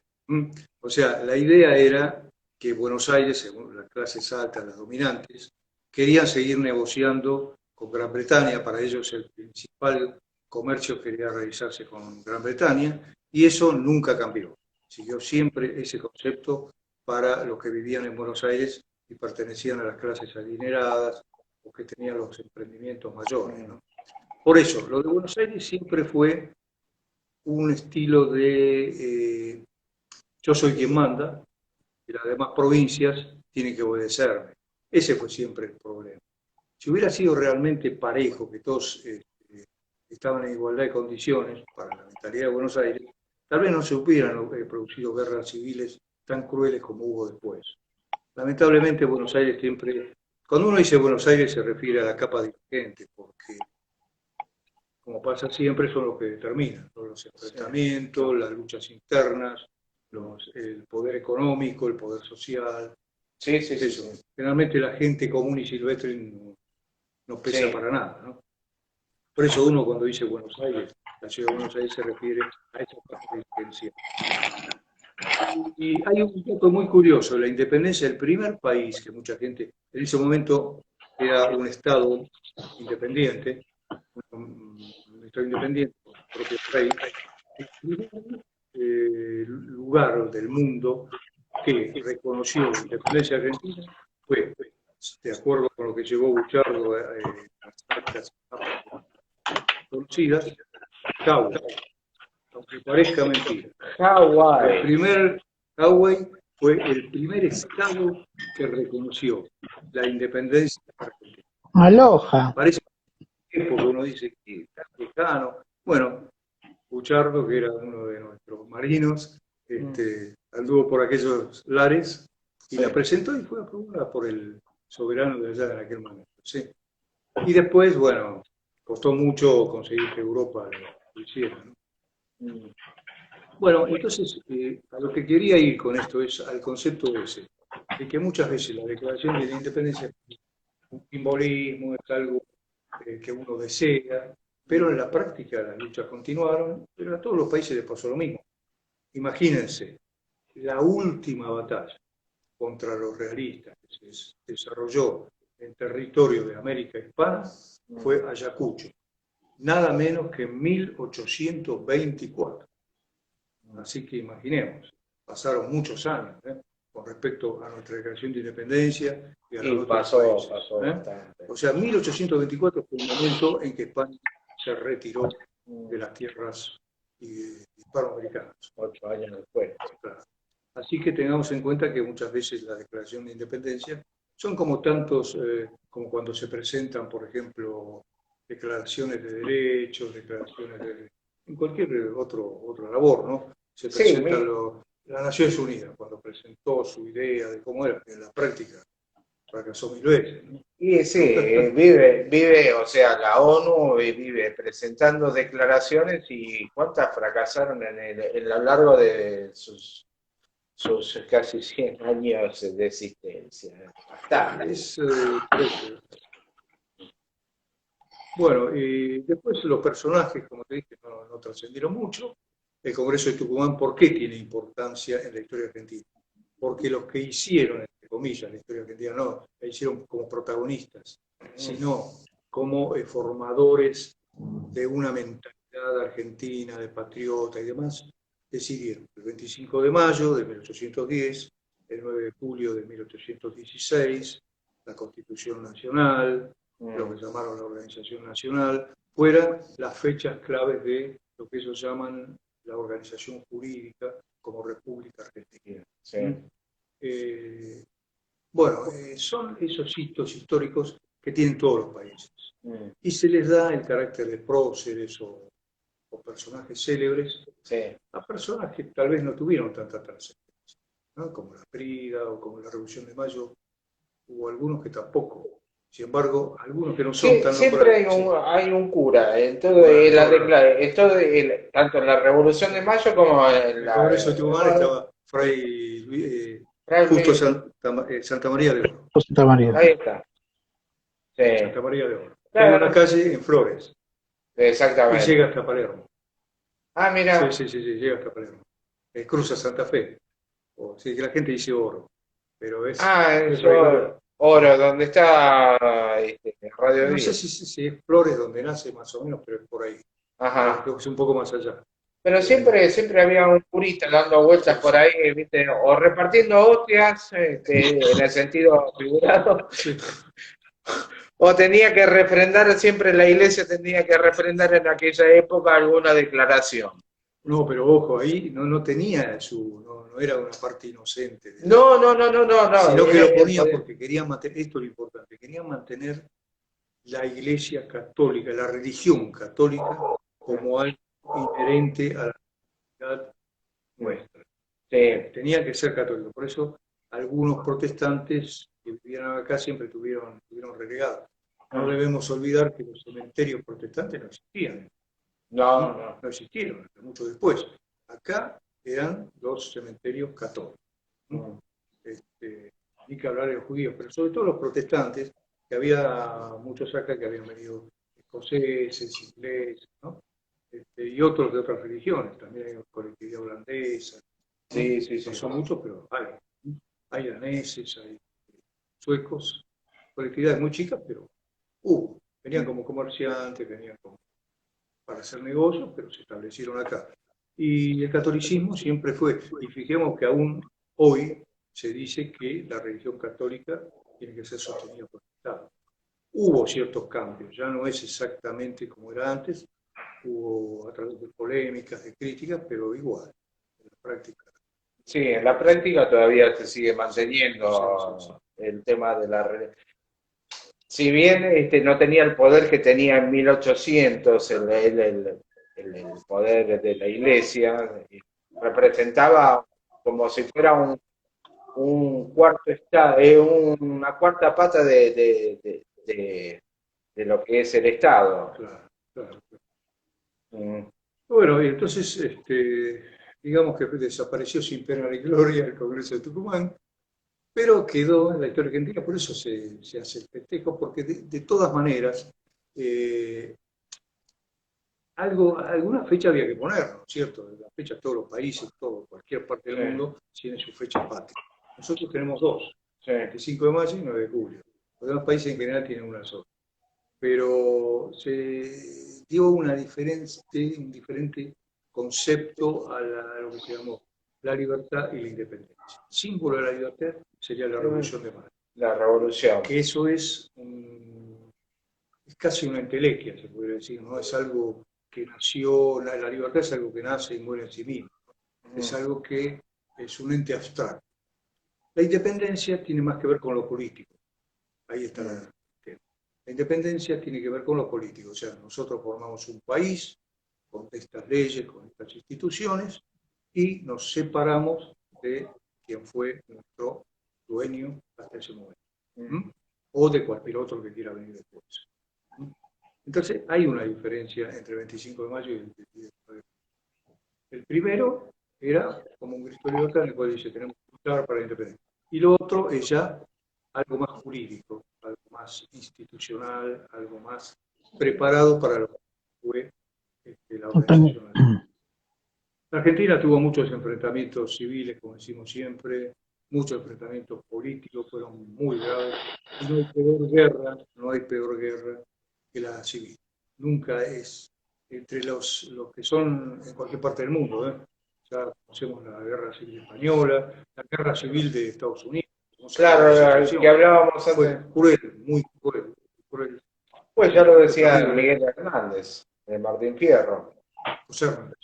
Speaker 2: O sea, la idea era que Buenos Aires, según las clases altas, las dominantes, querían seguir negociando con Gran Bretaña. Para ellos el principal comercio quería realizarse con Gran Bretaña, y eso nunca cambió. Siguió siempre ese concepto para los que vivían en Buenos Aires y pertenecían a las clases adineradas o que tenían los emprendimientos mayores, ¿no? Por eso, lo de Buenos Aires siempre fue un estilo de yo soy quien manda y las demás provincias tienen que obedecerme. Ese fue siempre el problema. Si hubiera sido realmente parejo, que todos estaban en igualdad de condiciones para la mentalidad de Buenos Aires, tal vez no se hubieran producido guerras civiles tan crueles como hubo después. Lamentablemente Buenos Aires siempre, cuando uno dice Buenos Aires se refiere a la capa dirigente, porque como pasa siempre, son los que determinan, ¿no? Los enfrentamientos, las luchas internas, el poder económico, el poder social. Sí. Generalmente la gente común y silvestre no pesa para nada, ¿no? Por eso uno cuando dice Buenos Aires, la ciudad de Buenos Aires se refiere a esa parte diferencial. Y hay un dato muy curioso, la independencia del primer país que mucha gente, en ese momento era un estado independiente, un estado independiente, con su propio rey, el primer lugar del mundo que reconoció la independencia argentina fue, de acuerdo con lo que llevó Buchardo las actas conocidas, Hawái, aunque parezca mentira. Hawái fue el primer estado que reconoció la independencia argentina.
Speaker 3: Aloha.
Speaker 2: Parece que uno dice que está lejano. Bueno, Buchardo, que era uno de nuestros marinos, anduvo por aquellos lares y la presentó y fue aprobada por el soberano de allá en aquel momento. ¿Sí? Y después, bueno, costó mucho conseguir que Europa lo hiciera, ¿no? Bueno, entonces, a lo que quería ir con esto es al concepto ese, de que muchas veces la declaración de la independencia es un simbolismo, es algo que uno desea, pero en la práctica las luchas continuaron, pero a todos los países les pasó lo mismo. Imagínense, la última batalla contra los realistas que se desarrolló en territorio de América Hispana fue Ayacucho, nada menos que en 1824. Así que imaginemos, pasaron muchos años con respecto a nuestra declaración de independencia y a los otros países. O sea, 1824 fue el momento en que España se retiró de las tierras hispanoamericanas. 8 años después. Claro. Así que tengamos en cuenta que muchas veces la declaración de independencia son como tantos, como cuando se presentan, por ejemplo, declaraciones de derechos, declaraciones de... en cualquier otra labor, ¿no? Se presenta las Naciones Unidas, cuando presentó su idea de cómo era, en la práctica fracasó 1000 veces, ¿no?
Speaker 1: Y sí, vive, o sea, la ONU vive presentando declaraciones y cuántas fracasaron en lo largo de sus casi 100 años de existencia. Bastante.
Speaker 2: Bueno, y después los personajes, como te dije, no trascendieron mucho. El Congreso de Tucumán, ¿por qué tiene importancia en la historia argentina? Porque los que hicieron, entre comillas, la historia argentina no la hicieron como protagonistas, sino como formadores de una mentalidad argentina, de patriota y demás, decidieron el 25 de mayo de 1810, el 9 de julio de 1816, la Constitución Nacional, lo que llamaron la Organización Nacional, fueran las fechas claves de lo que ellos llaman la organización jurídica como República Argentina.
Speaker 1: Sí.
Speaker 2: Bueno, son esos hitos históricos que tienen todos los países. Y se les da el carácter de próceres o personajes célebres a personas que tal vez no tuvieron tanta trascendencia, ¿no? Como la Frida o como la Revolución de Mayo, hubo algunos que tampoco. Sin embargo, algunos que no son tan
Speaker 1: siempre hay un cura en todo tanto en la Revolución de Mayo como en
Speaker 2: el Congreso de Tucumán estaba Fray Justo Santa María de Oro.
Speaker 3: Santa María.
Speaker 1: Ahí está. Sí.
Speaker 2: Santa María de Oro. Claro. Hay una calle en Flores.
Speaker 1: Exactamente.
Speaker 2: Y llega hasta Palermo.
Speaker 1: Ah, mira.
Speaker 2: Sí, llega hasta Palermo. Cruza Santa Fe. Sí, que la gente dice Oro. Pero es.
Speaker 1: Es Oro, donde está Radio
Speaker 2: No
Speaker 1: 10.
Speaker 2: sé si es Flores donde nace más o menos, pero es por ahí.
Speaker 1: Ajá.
Speaker 2: Creo que es un poco más allá.
Speaker 1: Pero siempre había un curita dando vueltas por ahí, ¿viste? O repartiendo hostias, en el sentido figurado.
Speaker 2: Sí.
Speaker 1: O tenía que refrendar, siempre la iglesia tenía que refrendar en aquella época alguna declaración.
Speaker 2: No, pero ojo, ahí no tenía no era una parte inocente.
Speaker 1: No.
Speaker 2: Sino que lo ponía porque querían mantener, esto es lo importante, querían mantener la iglesia católica, la religión católica, como algo inherente a la comunidad nuestra.
Speaker 1: Sí.
Speaker 2: Tenía que ser católico. Por eso algunos protestantes que vivían acá siempre estuvieron relegados. No debemos olvidar que los cementerios protestantes no existían. No existieron, hasta mucho después. Acá eran los cementerios católicos. Ni que hablar de los judíos, pero sobre todo los protestantes, que había muchos acá que habían venido escoceses, ingleses, ¿no? Y otros de otras religiones, también hay colectividad holandesa. ¿No?
Speaker 1: Sí.
Speaker 2: No son muchos, pero hay daneses, hay suecos, colectividades muy chicas, pero venían como comerciantes, venían para hacer negocios, pero se establecieron acá. Y el catolicismo siempre fue, y fijemos que aún hoy se dice que la religión católica tiene que ser sostenida por el Estado. Hubo ciertos cambios, ya no es exactamente como era antes, hubo a través de polémicas, de críticas, pero igual, en la práctica.
Speaker 1: Sí, en la práctica todavía se sigue manteniendo el tema de la religión. Si bien no tenía el poder que tenía en 1800, el poder de la iglesia, representaba como si fuera un cuarto estado, una cuarta pata de lo que es el Estado.
Speaker 2: Claro. Bueno, y entonces, digamos que desapareció sin pena ni gloria el Congreso de Tucumán, pero quedó en la historia argentina, por eso se hace el festejo, porque de todas maneras, alguna fecha había que poner, ¿no es cierto? La fecha todos los países, cualquier parte del mundo tiene su fecha patria. Nosotros tenemos dos, 25 de mayo y 9 de julio. Los demás países en general tienen una sola. Pero se dio un diferente concepto a lo que se llamó la libertad y la independencia. El símbolo de la libertad sería la Revolución de Mayo.
Speaker 1: La Revolución.
Speaker 2: Que eso es casi una entelequia, se podría decir, ¿no? Es algo que nació, la libertad es algo que nace y muere en sí mismo. Es algo que es un ente abstracto. La independencia tiene más que ver con lo político. Ahí está la independencia tiene que ver con lo político. O sea, nosotros formamos un país con estas leyes, con estas instituciones, y nos separamos de quien fue nuestro dueño hasta ese momento, o de cualquier otro que quiera venir después. Entonces hay una diferencia entre el 25 de mayo y el 23 de mayo. El primero era como un grito de libertad en el cual dice tenemos que luchar para la independencia. Y lo otro es ya algo más jurídico, algo más institucional, algo más preparado para lo que fue la organización. La Argentina tuvo muchos enfrentamientos civiles, como decimos siempre, muchos enfrentamientos políticos, fueron muy graves. Y no hay peor guerra que la civil. Nunca es entre los que son en cualquier parte del mundo. Ya conocemos la guerra civil española, la guerra civil de Estados Unidos.
Speaker 1: Claro, que hablábamos antes.
Speaker 2: Fue cruel, muy cruel, cruel.
Speaker 1: Pues ya lo decía Miguel Hernández, de Martín Fierro.
Speaker 2: José Hernández.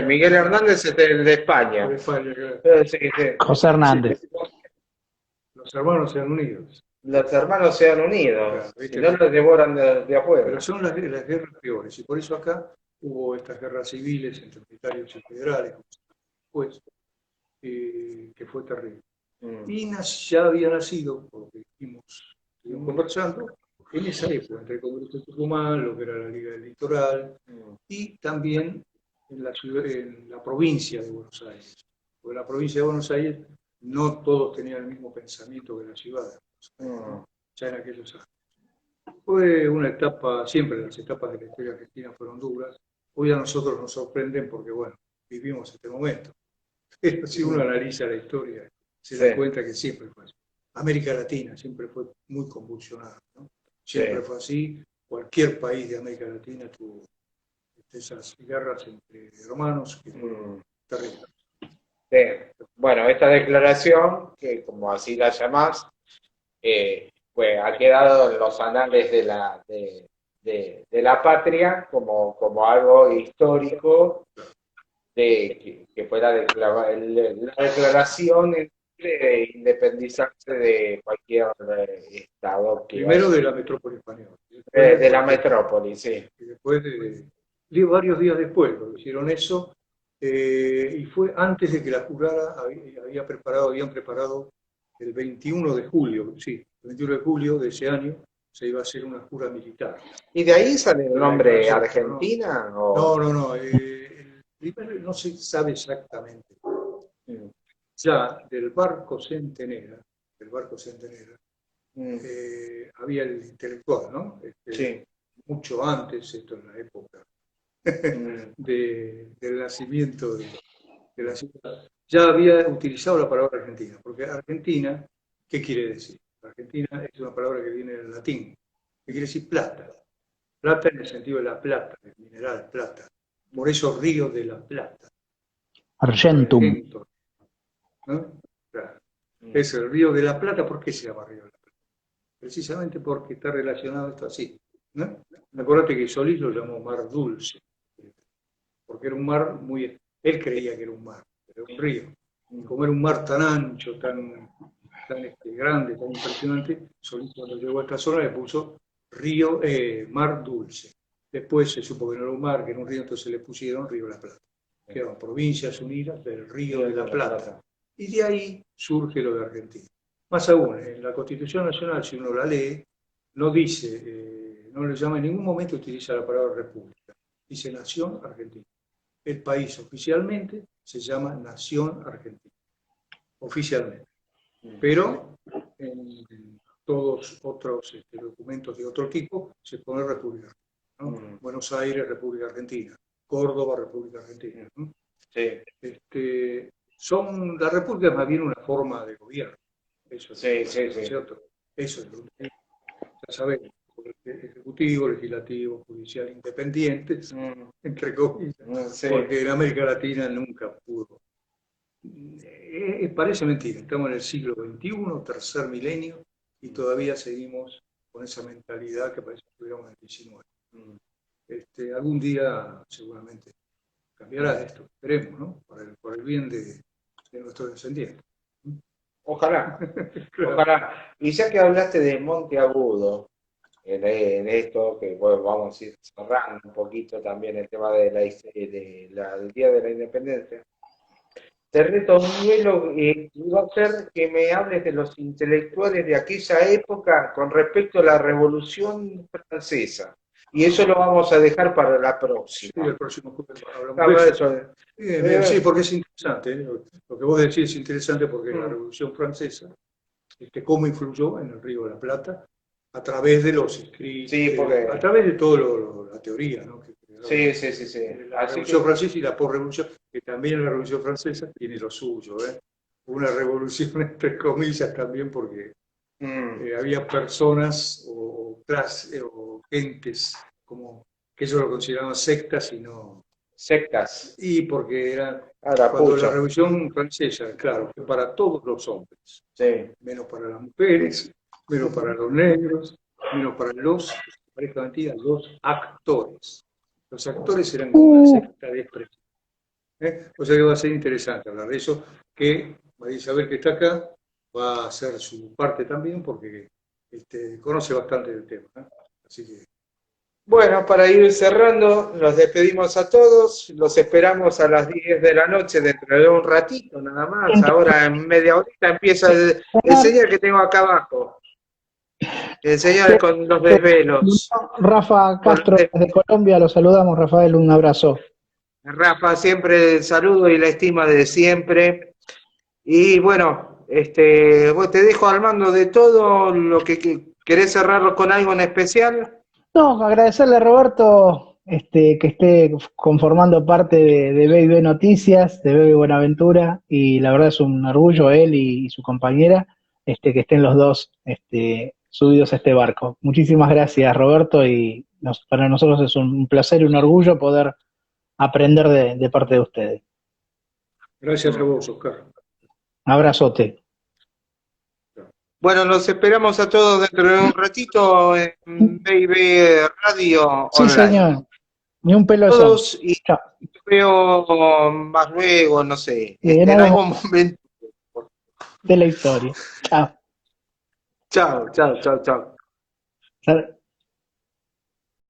Speaker 1: Miguel Hernández es el de España.
Speaker 3: Sí. José Hernández.
Speaker 2: Los hermanos sean unidos.
Speaker 1: Los hermanos sean unidos, claro, si no los devoran de afuera.
Speaker 2: Pero son las guerras peores, y por eso acá hubo estas guerras civiles entre militares y federales, pues, que fue terrible. Y ya había nacido, por lo que estuvimos conversando, en esa época, entre el Congreso de Tucumán, lo que era la Liga del Litoral, y también en la provincia de Buenos Aires. Porque en la provincia de Buenos Aires no todos tenían el mismo pensamiento que la ciudad, ya en aquellos años. Fue una etapa, siempre las etapas de la historia argentina fueron duras. Hoy a nosotros nos sorprenden porque, bueno, vivimos este momento. Pero si uno analiza la historia, se da cuenta que siempre fue así. América Latina siempre fue muy convulsionada, ¿no? Siempre fue así. Cualquier país de América Latina tuvo esas guerras entre hermanos que fueron terribles.
Speaker 1: Bueno, esta declaración, que como así la llamás, pues ha quedado en los anales de la patria como algo histórico, que fue la declaración de independizarse de cualquier estado.
Speaker 2: Primero de la metrópoli española.
Speaker 1: De la metrópoli, sí.
Speaker 2: Y después, varios días después, lo hicieron eso, y fue antes de que la jurara, habían preparado el 21 de julio, sí, el 21 de julio de ese año, se iba a hacer una jura militar.
Speaker 1: ¿Y de ahí sale el nombre Argentina?
Speaker 2: No. Primero no se sabe exactamente. Ya del barco Centenera, había el intelectual, ¿no?
Speaker 1: Sí.
Speaker 2: Mucho antes, esto en la época del nacimiento de la ciudad, ya había utilizado la palabra Argentina, porque Argentina, ¿qué quiere decir? Argentina es una palabra que viene del latín, que quiere decir plata. Plata en el sentido de la plata, el mineral plata. Por eso Río de la Plata.
Speaker 3: Argentum.
Speaker 2: ¿No? Claro. Es el Río de la Plata. ¿Por qué se llama Río de la Plata? Precisamente porque está relacionado esto así, ¿no? Acuérdate que Solís lo llamó Mar Dulce, porque era un mar muy... Él creía que era un mar, pero era un río. Y como era un mar tan ancho, tan grande, tan impresionante, Solís cuando llegó a esta zona le puso Mar Dulce. Después se supo que no era un mar, que era un río, entonces le pusieron Río de la Plata. Quedaron Provincias Unidas del Río de la Plata. Y de ahí surge lo de Argentina. Más aún, en la Constitución Nacional, si uno la lee, no dice, no le llama en ningún momento, utiliza la palabra república. Dice Nación Argentina. El país oficialmente se llama Nación Argentina. Oficialmente. Pero en todos otros documentos de otro tipo se pone República Argentina, ¿no? Buenos Aires, República Argentina. Córdoba, República Argentina, ¿no?
Speaker 1: Sí.
Speaker 2: La República es más bien una forma de gobierno. Eso es,
Speaker 1: sí.
Speaker 2: ¿cierto? Eso es lo que ya sabemos. Ejecutivo, legislativo, judicial, independientes, entre comillas, porque en América Latina nunca pudo. Parece mentira, estamos en el siglo XXI, tercer milenio, y todavía seguimos con esa mentalidad que parece que estuviéramos en el XIX. Algún día seguramente cambiará esto, esperemos, ¿no? Por el bien de nuestros descendientes.
Speaker 1: Ojalá, claro. Ojalá. Y ya que hablaste de Monteagudo, en esto, que bueno, vamos a ir cerrando un poquito también el tema de del Día de la Independencia. Te reto un duelo y va a ser que me hables de los intelectuales de aquella época con respecto a la Revolución Francesa. Y eso lo vamos a dejar para la próxima.
Speaker 2: Sí, el próximo jueves hablamos de eso. Bien, bien, sí,
Speaker 1: Eh,
Speaker 2: porque es interesante. Lo que vos decís es interesante porque la Revolución Francesa, cómo influyó en el Río de la Plata a través de los escritos,
Speaker 1: Sí, porque...
Speaker 2: a través de toda la teoría, ¿no?
Speaker 1: Sí, sí, sí, sí.
Speaker 2: La Revolución Francesa y la posrevolución, que también la Revolución Francesa tiene lo suyo, ¿eh? Una revolución entre comillas también porque había personas o gentes como que ellos lo consideraban sectas y no...
Speaker 1: Sectas.
Speaker 2: Y porque era
Speaker 1: Ahora,
Speaker 2: cuando la
Speaker 1: pucha.
Speaker 2: Revolución Francesa, claro, que para todos los hombres,
Speaker 1: Sí.
Speaker 2: menos para las mujeres, menos para los negros, menos para los actores. Los actores eran como una secta de expresión. O sea que va a ser interesante hablar de eso, que María Isabel, que está acá, va a hacer su parte también, porque conoce bastante del tema. Así que...
Speaker 1: Bueno, para ir cerrando, los despedimos a todos, los esperamos a las 10 de la noche dentro de un ratito nada más. Ahora en media horita empieza el señor que tengo acá abajo, el señor con los desvelos.
Speaker 3: Rafa Castro desde Colombia, lo saludamos, Rafael, un abrazo.
Speaker 1: Rafa, siempre el saludo y la estima de siempre. Y bueno, vos te dejo al mando de todo lo que querés cerrarlo con algo en especial.
Speaker 3: No, agradecerle a Roberto que esté conformando parte de BB Noticias, de BB Buenaventura, y la verdad es un orgullo él y su compañera que estén los dos subidos a este barco. Muchísimas gracias, Roberto, y para nosotros es un placer y un orgullo poder aprender de parte de ustedes.
Speaker 2: Gracias a vos, Oscar.
Speaker 3: Abrazote.
Speaker 1: Bueno, los esperamos a todos dentro de un ratito en BB Radio
Speaker 3: Sí,
Speaker 1: Online.
Speaker 3: señor. Ni un pelo
Speaker 1: Todos y
Speaker 3: chao.
Speaker 1: veo más luego, no sé,
Speaker 3: En
Speaker 1: en
Speaker 3: algún
Speaker 1: algún momento.
Speaker 3: de la historia. Chao.
Speaker 1: Chao, chao, chao, chao.